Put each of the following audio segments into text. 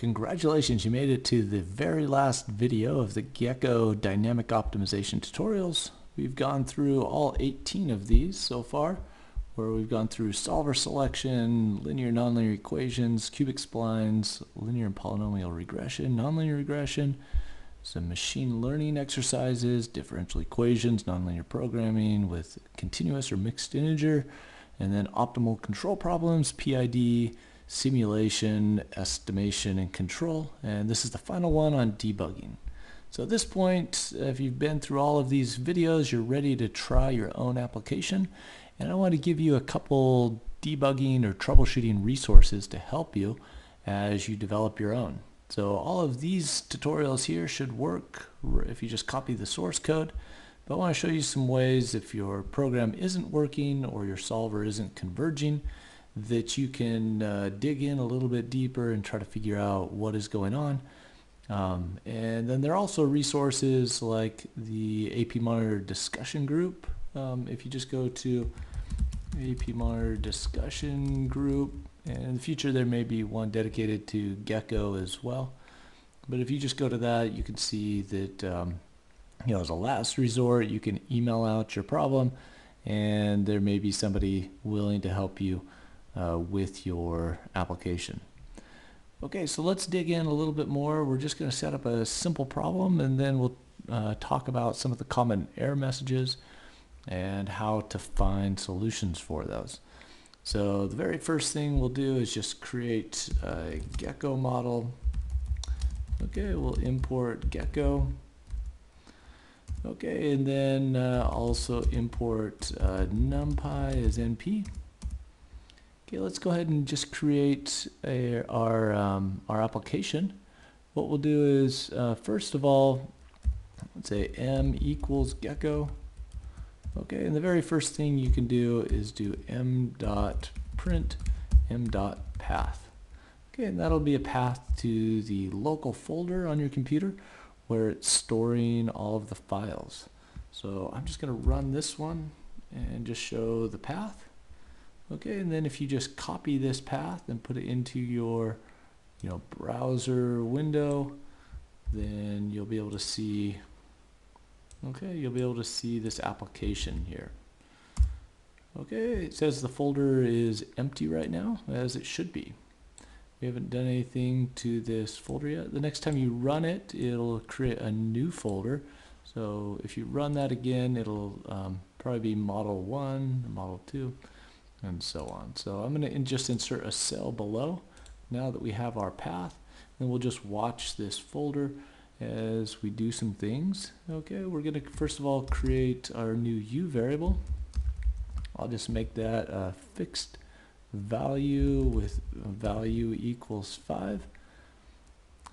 Congratulations, you made it to the very last video of the GEKKO dynamic optimization tutorials. We've gone through all 18 of these so far, where we've gone through solver selection, linear nonlinear equations, cubic splines, linear and polynomial regression, nonlinear regression, some machine learning exercises, differential equations, nonlinear programming with continuous or mixed integer, and then optimal control problems, PID, simulation, estimation, and control. And this is the final one on debugging. So at this point, if you've been through all of these videos, you're ready to try your own application. And I want to give you a couple debugging or troubleshooting resources to help you as you develop your own. So all of these tutorials here should work if you just copy the source code. But I want to show you some ways if your program isn't working or your solver isn't converging, that you can dig in a little bit deeper and try to figure out what is going on. And then there are also resources like the APMonitor discussion group. If you just go to APMonitor discussion group, and in the future there may be one dedicated to GEKKO as well. But if you just go to that, you can see that as a last resort, you can email out your problem, and there may be somebody willing to help you with your application. Okay, so let's dig in a little bit more. We're just going to set up a simple problem, and then we'll talk about some of the common error messages and how to find solutions for those. So the very first thing we'll do is just create a GEKKO model. Okay, we'll import GEKKO. Okay, and then also import NumPy as NP. Okay, let's go ahead and just create our application. What we'll do is, first of all, let's say m equals GEKKO. Okay, and the very first thing you can do is do m.print m.path. Okay, and that'll be a path to the local folder on your computer where it's storing all of the files. So I'm just going to run this one and just show the path. Okay, and then if you just copy this path and put it into your browser window, then you'll be able to see this application here. Okay, it says the folder is empty right now, as it should be. We haven't done anything to this folder yet. The next time you run it, it'll create a new folder. So if you run that again, it'll probably be model 1, model 2, and so on. So I'm going to just insert a cell below now that we have our path, and we'll just watch this folder as we do some things. Okay, we're going to first of all create our new u variable. I'll just make that a fixed value with value equals 5.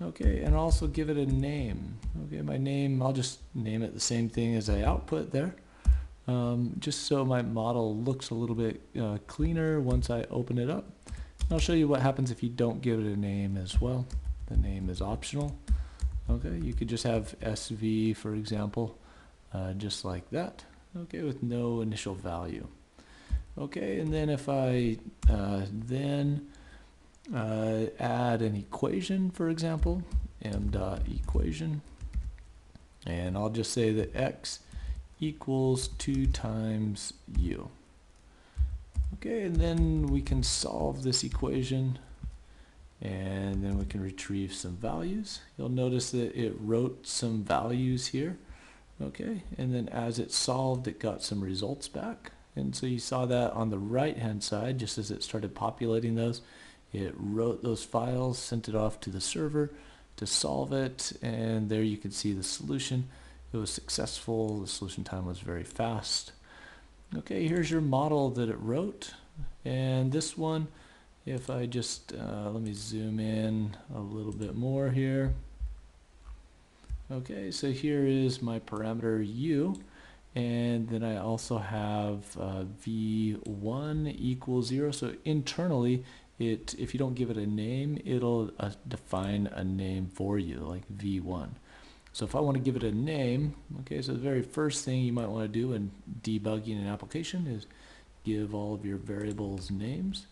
Okay, and also give it a name. Okay, my name, I'll just name it the same thing as I output there, just so my model looks a little bit cleaner once I open it up. I'll show you what happens if you don't give it a name as well. The name is optional. Okay, you could just have SV, for example, just like that. Okay, with no initial value. Okay, and then if I add an equation, for example, m.equation, and I'll just say that x equals 2 times u. Okay, and then we can solve this equation, and then we can retrieve some values. You'll notice that it wrote some values here. Okay, and then as it solved, it got some results back. And so you saw that on the right hand side, just as it started populating those, it wrote those files, sent it off to the server to solve it, and there you can see the solution. It was successful. The solution time was very fast. Okay, here's your model that it wrote, and this one, if I just let me zoom in a little bit more here. Okay, so here is my parameter u, and then I also have v1 equals 0. So internally, if you don't give it a name, it'll define a name for you, like v1. So if I want to give it a name, okay, so the very first thing you might want to do in debugging an application is give all of your variables names.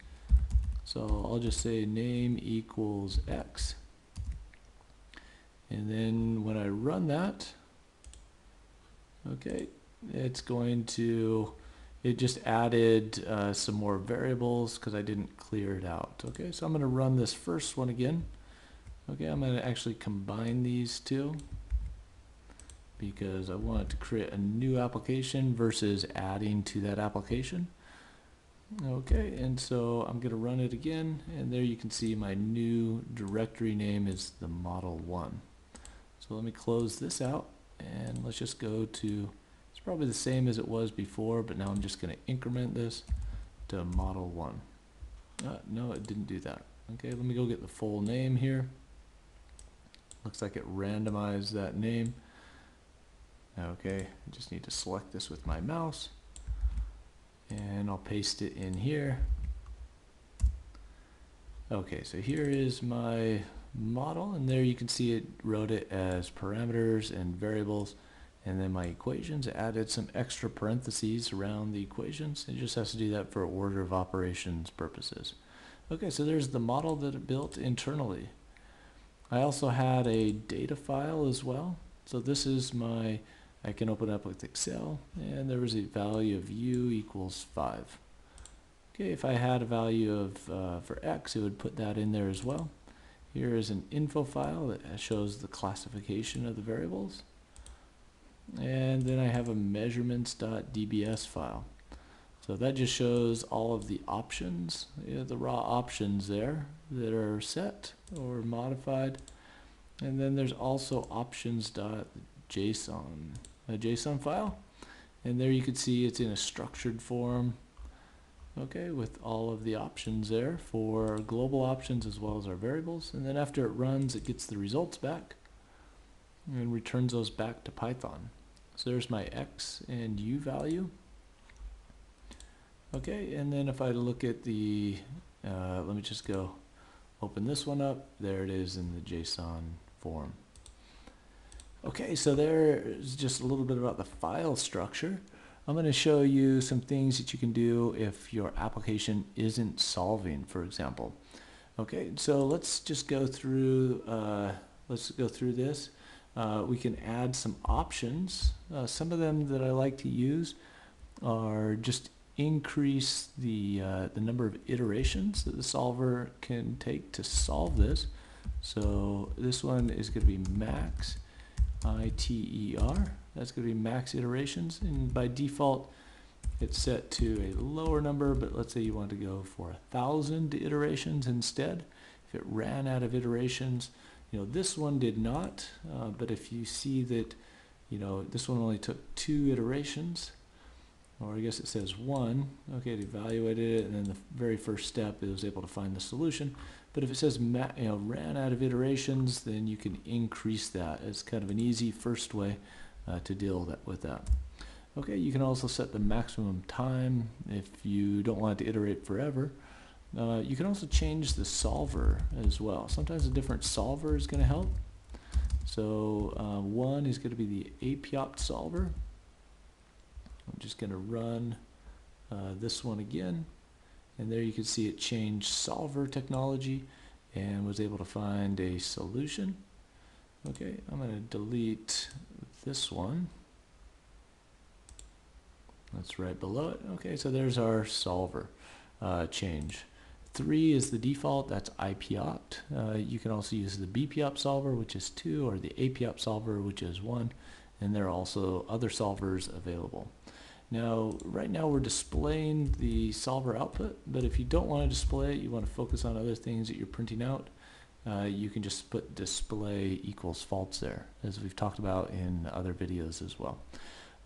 So I'll just say name equals x. And then when I run that, okay, it's going to, it just added some more variables because I didn't clear it out. Okay, so I'm going to run this first one again. Okay, I'm going to actually combine these two because I want to create a new application versus adding to that application. Okay, and so I'm going to run it again, and there you can see my new directory name is the model 1. So let me close this out, and let's just go to, it's probably the same as it was before, but now I'm just going to increment this to model 1. No, it didn't do that. Okay, let me go get the full name here. Looks like it randomized that name. Okay, I just need to select this with my mouse, and I'll paste it in here. Okay, so here is my model, and there you can see it wrote it as parameters and variables, and then my equations, it added some extra parentheses around the equations. It just has to do that for order of operations purposes. Okay, so there's the model that it built internally. I also had a data file as well. So this is my, I can open up with Excel, and there was a value of u equals 5. Okay, if I had a value of for x, it would put that in there as well. Here is an info file that shows the classification of the variables. And then I have a measurements.dbs file. So that just shows all of the options, the raw options there that are set or modified. And then there's also options.json, a JSON file. And there you can see it's in a structured form, okay, with all of the options there for global options as well as our variables. And then after it runs, it gets the results back and returns those back to Python. So there's my x and u value. Okay, and then if I look at the, let me just go open this one up. There it is in the JSON form. Okay, so there's just a little bit about the file structure. I'm going to show you some things that you can do if your application isn't solving, for example. Okay, so let's just go through, this. We can add some options. Some of them that I like to use are just increase the number of iterations that the solver can take to solve this. So this one is going to be max ITER. That's going to be max iterations, and by default it's set to a lower number, but let's say you want to go for 1,000 iterations instead. If it ran out of iterations, this one did not, but if you see that this one only took 2 iterations, or I guess it says 1, okay, it evaluated it, and then the very first step it was able to find the solution. But if it says ran out of iterations, then you can increase that. It's kind of an easy first way to deal with that. Okay, you can also set the maximum time if you don't want it to iterate forever. You can also change the solver as well. Sometimes a different solver is going to help. So one is going to be the APMonitor solver. I'm just going to run this one again, and there you can see it changed solver technology and was able to find a solution. Okay, I'm going to delete this one. That's right below it. Okay, so there's our solver change. 3 is the default, that's IPOpt. You can also use the BPOpt solver, which is 2, or the APOpt solver, which is 1, and there are also other solvers available. Now, right now we're displaying the solver output, but if you don't want to display it, you want to focus on other things that you're printing out, you can just put display equals false there, as we've talked about in other videos as well.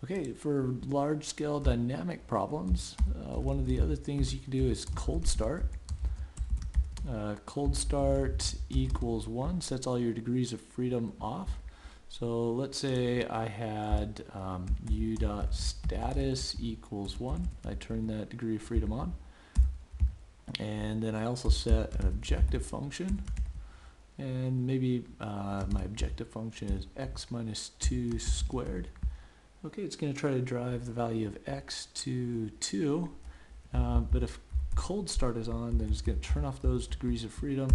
Okay, for large-scale dynamic problems, one of the other things you can do is cold start. Cold start equals 1 sets all your degrees of freedom off. So let's say I had u.status equals 1. I turn that degree of freedom on. And then I also set an objective function. And maybe my objective function is x minus 2 squared. Okay, it's going to try to drive the value of x to 2. But if cold start is on, then it's going to turn off those degrees of freedom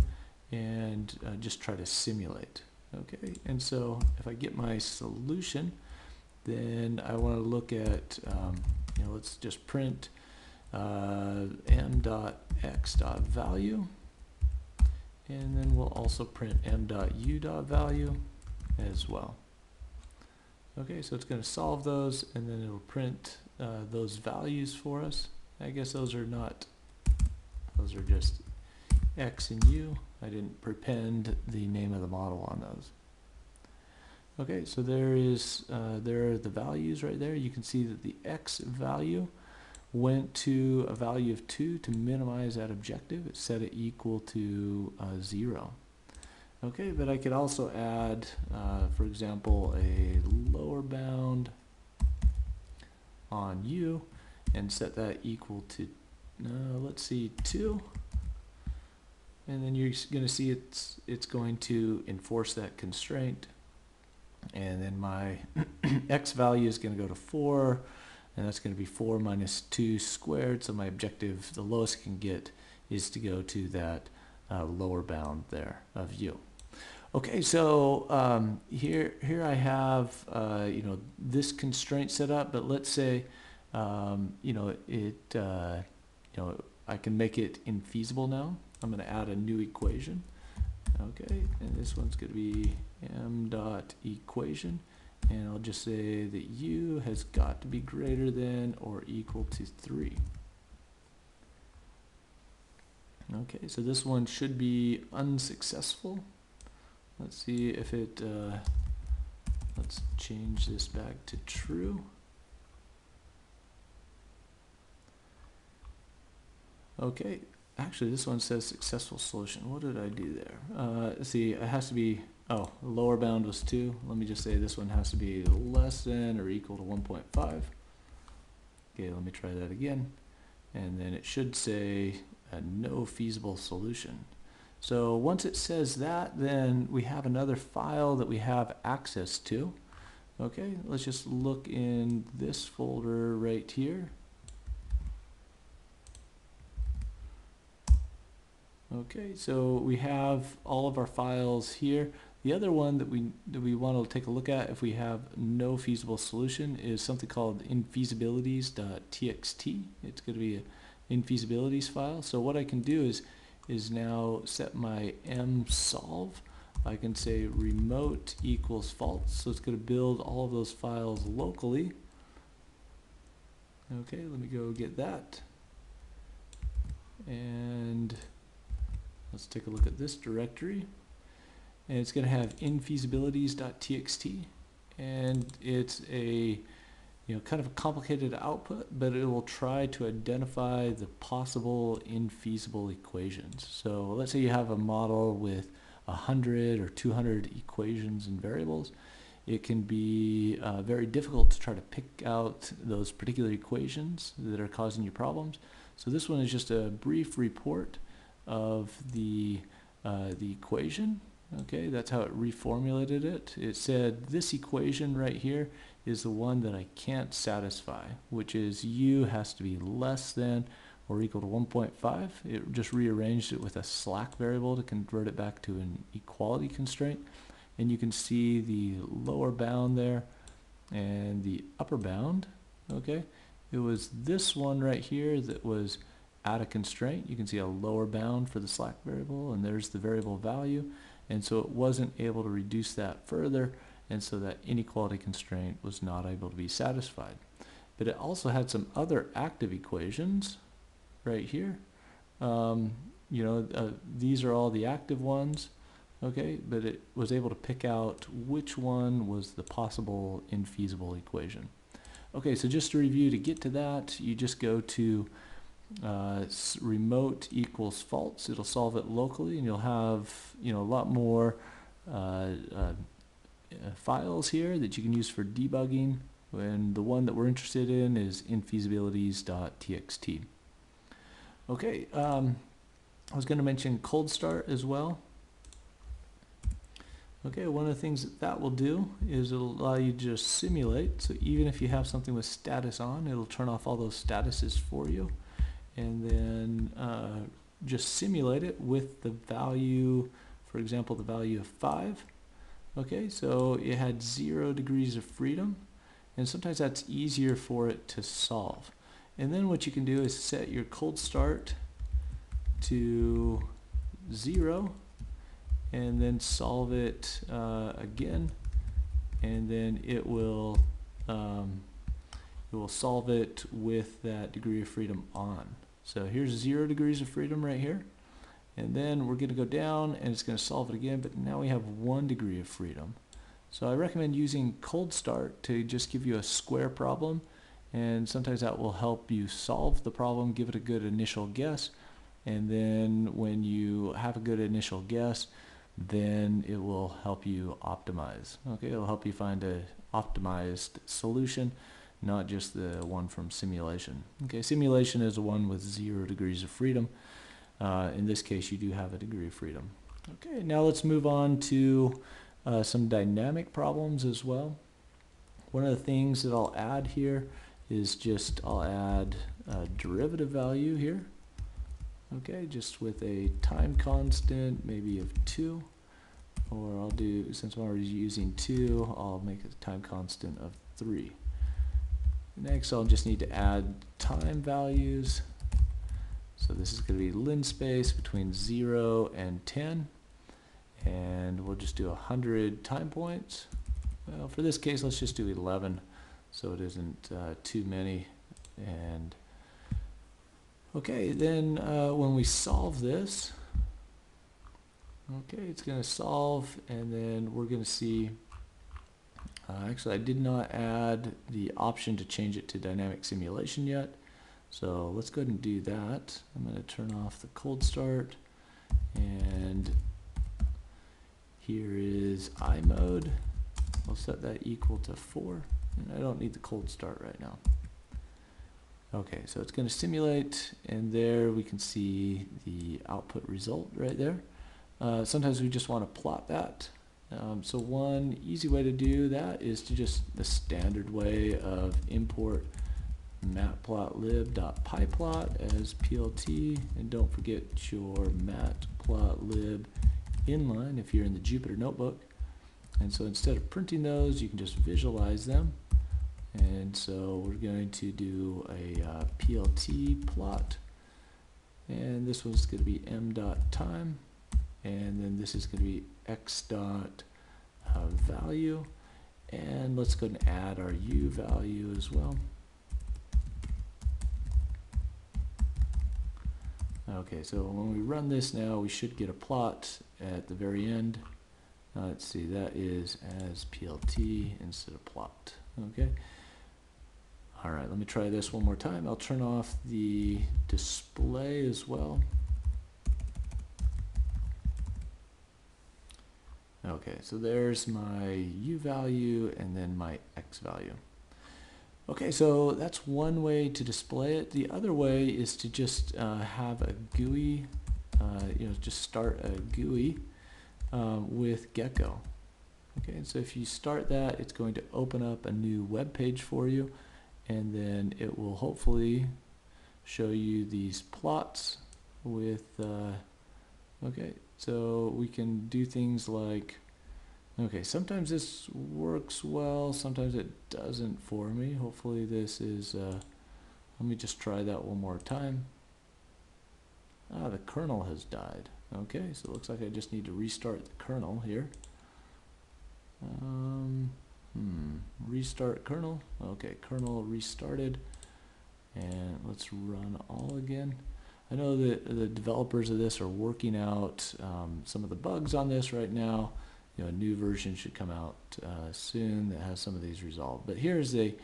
and just try to simulate. Okay, and so if I get my solution, then I want to look at, let's just print m.x.value, and then we'll also print m.u.value as well. Okay, so it's going to solve those, and then it'll print those values for us. I guess those are just x and u. I didn't prepend the name of the model on those. Okay, so there are the values right there. You can see that the x value went to a value of 2 to minimize that objective. It set it equal to 0. Okay, but I could also add, for example, a lower bound on u and set that equal to, let's see, 2. And then you're going to see it's going to enforce that constraint. And then my x value is going to go to 4, and that's going to be 4 minus 2 squared. So my objective, the lowest I can get, is to go to that lower bound there of u. Okay, so here I have this constraint set up, but let's say I can make it infeasible now. I'm going to add a new equation. Okay, and this one's going to be m dot equation, and I'll just say that u has got to be greater than or equal to 3. Okay, so this one should be unsuccessful. Let's see if it, let's change this back to true. Okay, actually this one says successful solution. What did I do there? Let's see, it has to be, the lower bound was 2. Let me just say this one has to be less than or equal to 1.5. Okay, let me try that again. And then it should say no feasible solution. So once it says that, then we have another file that we have access to. Okay, let's just look in this folder right here. Okay, so we have all of our files here. The other one that we want to take a look at if we have no feasible solution is something called infeasibilities.txt. It's going to be an infeasibilities file. So what I can do is now set my msolve. I can say remote equals false. So it's going to build all of those files locally. Okay, let me go get that. And let's take a look at this directory, and it's going to have infeasibilities.txt, and it's a kind of a complicated output, but it will try to identify the possible infeasible equations. So let's say you have a model with 100 or 200 equations and variables. It can be very difficult to try to pick out those particular equations that are causing you problems. So this one is just a brief report of the equation. Okay, that's how it reformulated it. It said this equation right here is the one that I can't satisfy, which is u has to be less than or equal to 1.5. It just rearranged it with a slack variable to convert it back to an equality constraint. And you can see the lower bound there and the upper bound. Okay, it was this one right here that was at a constraint. You can see a lower bound for the slack variable, and there's the variable value, and so it wasn't able to reduce that further, and so that inequality constraint was not able to be satisfied. But it also had some other active equations right here. These are all the active ones, okay, but it was able to pick out which one was the possible infeasible equation. Okay, so just to review, to get to that, you just go to remote equals false. It'll solve it locally, and you'll have a lot more files here that you can use for debugging, and the one that we're interested in is infeasibilities.txt. Okay, I was going to mention cold start as well. Okay, one of the things that will do is it'll allow you to just simulate. So even if you have something with status on, it'll turn off all those statuses for you, and then just simulate it with the value, for example, the value of 5. Okay, so it had 0 degrees of freedom, and sometimes that's easier for it to solve. And then what you can do is set your cold start to 0, and then solve it again, and then it will solve it with that degree of freedom on. So here's 0 degrees of freedom right here, and then we're going to go down and it's going to solve it again, but now we have 1 degree of freedom. So I recommend using cold start to just give you a square problem, and sometimes that will help you solve the problem, give it a good initial guess, and then when you have a good initial guess, then it will help you optimize. Okay, it'll help you find a optimized solution, not just the one from simulation. Okay, simulation is the one with 0 degrees of freedom. In this case, you do have a degree of freedom. Okay, now let's move on to some dynamic problems as well. One of the things that I'll add here is just I'll add a derivative value here. Okay, just with a time constant maybe of 2, or I'll do, since I'm already using 2, I'll make a time constant of 3. Next, I'll just need to add time values. So this is going to be linspace between 0 and 10, and we'll just do 100 time points. Well, for this case, let's just do 11, so it isn't too many. And okay, then when we solve this, okay, it's going to solve, and then we're going to see, actually I did not add the option to change it to dynamic simulation yet, so let's go ahead and do that. I'm going to turn off the cold start, and here is I mode. I'll set that equal to 4, and I don't need the cold start right now. Okay, so it's going to simulate, and there we can see the output result right there. Sometimes we just want to plot that. So one easy way to do that is to just the standard way of import matplotlib.pyplot as plt, and don't forget your matplotlib inline if you're in the Jupyter notebook. And so instead of printing those, you can just visualize them. And so we're going to do a plt plot, and this one's going to be m.time, and then this is going to be x.value, and let's go ahead and add our u value as well. Okay, so when we run this now, we should get a plot at the very end. Let's see, that is as plt instead of plot. Okay. All right, let me try this one more time. I'll turn off the display as well. Okay, so there's my u value and then my x value. Okay, so that's one way to display it. The other way is to just have a GUI, just start a GUI with Gecko. Okay, and so if you start that, it's going to open up a new web page for you, and then it will hopefully show you these plots with, okay, so we can do things like, okay, sometimes this works well, sometimes it doesn't for me. Hopefully this is, let me just try that one more time. Ah, the kernel has died. Okay, so it looks like I just need to restart the kernel here. Restart kernel. Okay, kernel restarted, and let's run all again. I know that the developers of this are working out some of the bugs on this right now. You know, a new version should come out soon that has some of these resolved. But here's a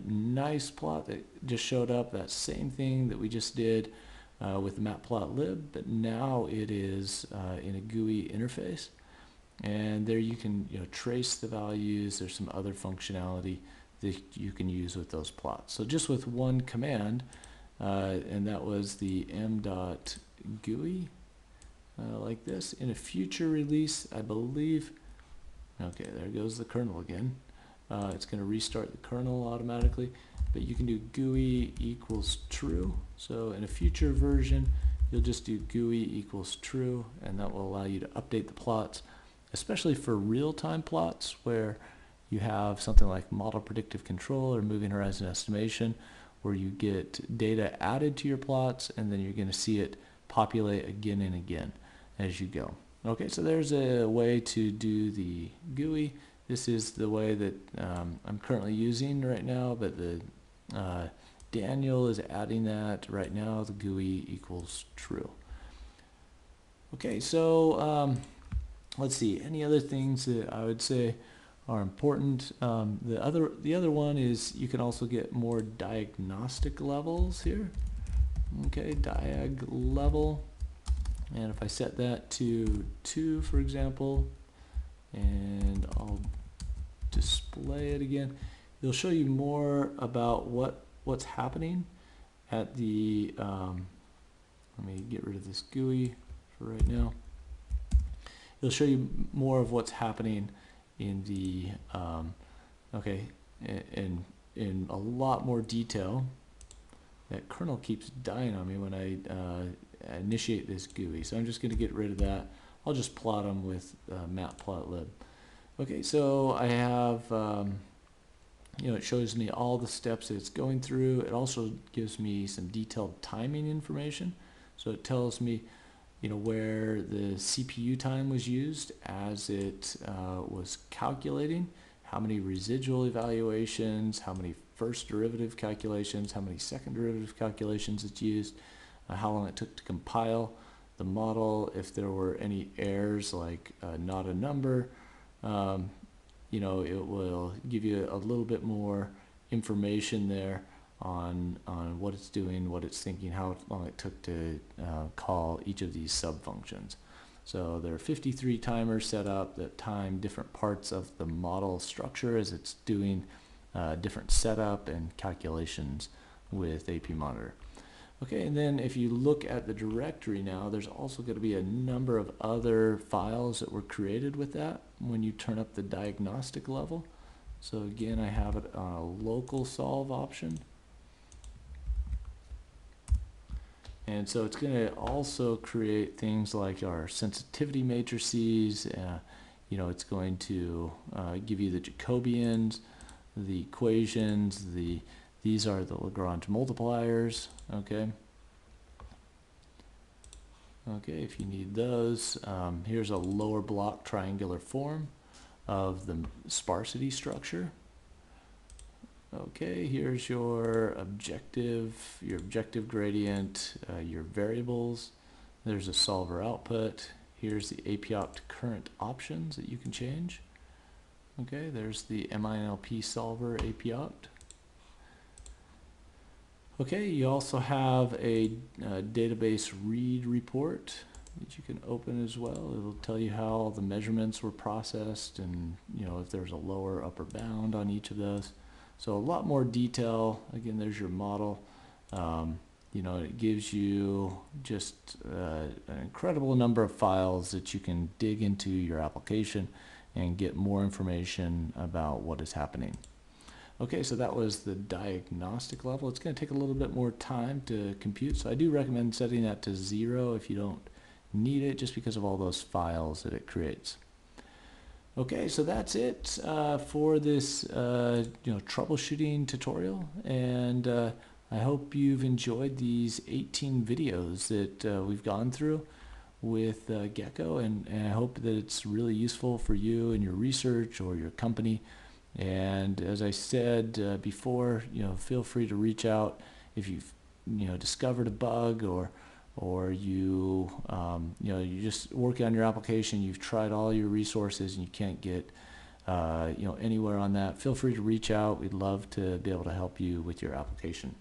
nice plot that just showed up. That same thing that we just did with the matplotlib, but now it is in a GUI interface. And there you can trace the values. There's some other functionality that you can use with those plots. So just with one command, and that was the m.GUI, like this. In a future release, I believe, okay, there goes the kernel again. It's going to restart the kernel automatically, but you can do GUI equals true. So in a future version, you'll just do GUI equals true, and that will allow you to update the plots. especially for real-time plots where you have something like model predictive control or moving horizon estimation, where you get data added to your plots and then you're going to see it populate again and again as you go. Okay, so there's a way to do the GUI. This is the way that I'm currently using right now, but the Daniel is adding that right now. The GUI equals true. Okay, so let's see. Any other things that I would say are important? The other one is you can also get more diagnostic levels here. Okay, diag level, and if I set that to 2, for example, and I'll display it again, it'll show you more about what's happening at the let me get rid of this GUI for right now. It'll show you more of what's happening in the okay, in a lot more detail. That kernel keeps dying on me when I initiate this GUI, so I'm just going to get rid of that. I'll just plot them with matplotlib. Okay, so I have you know, it shows me all the steps that it's going through. It also gives me some detailed timing information, so it tells me, you know, where the CPU time was used as it was calculating, how many residual evaluations, how many first derivative calculations, how many second derivative calculations it's used, how long it took to compile the model, if there were any errors like not a number. You know, it will give you a little bit more information there on what it's doing, what it's thinking, how long it took to call each of these sub-functions. So there are 53 timers set up that time different parts of the model structure as it's doing different setup and calculations with APMonitor. Okay, and then if you look at the directory now, there's also going to be a number of other files that were created with that when you turn up the diagnostic level. So again, I have it on a local solve option. And so it's going to also create things like our sensitivity matrices. You know, it's going to give you the Jacobians, the equations, these are the Lagrange multipliers. Okay. Okay, if you need those, here's a lower block triangular form of the sparsity structure. Okay, here's your objective gradient, your variables. There's a solver output. Here's the APOpt current options that you can change. Okay, there's the MINLP solver APOpt. Okay, you also have a database read report that you can open as well. It'll tell you how all the measurements were processed and, you know, if there's a lower upper bound on each of those. So a lot more detail. Again, there's your model. You know, it gives you just an incredible number of files that you can dig into your application and get more information about what is happening. Okay, so that was the diagnostic level. It's going to take a little bit more time to compute, so I do recommend setting that to 0 if you don't need it, just because of all those files that it creates. Okay, so that's it for this you know, troubleshooting tutorial, and I hope you've enjoyed these 18 videos that we've gone through with GEKKO, and I hope that it's really useful for you in your research or your company. And as I said before, you know, feel free to reach out if you've, you know, discovered a bug or you you know, you just working on your application, you've tried all your resources and you can't get you know, anywhere on that. Feel free to reach out. We'd love to be able to help you with your application.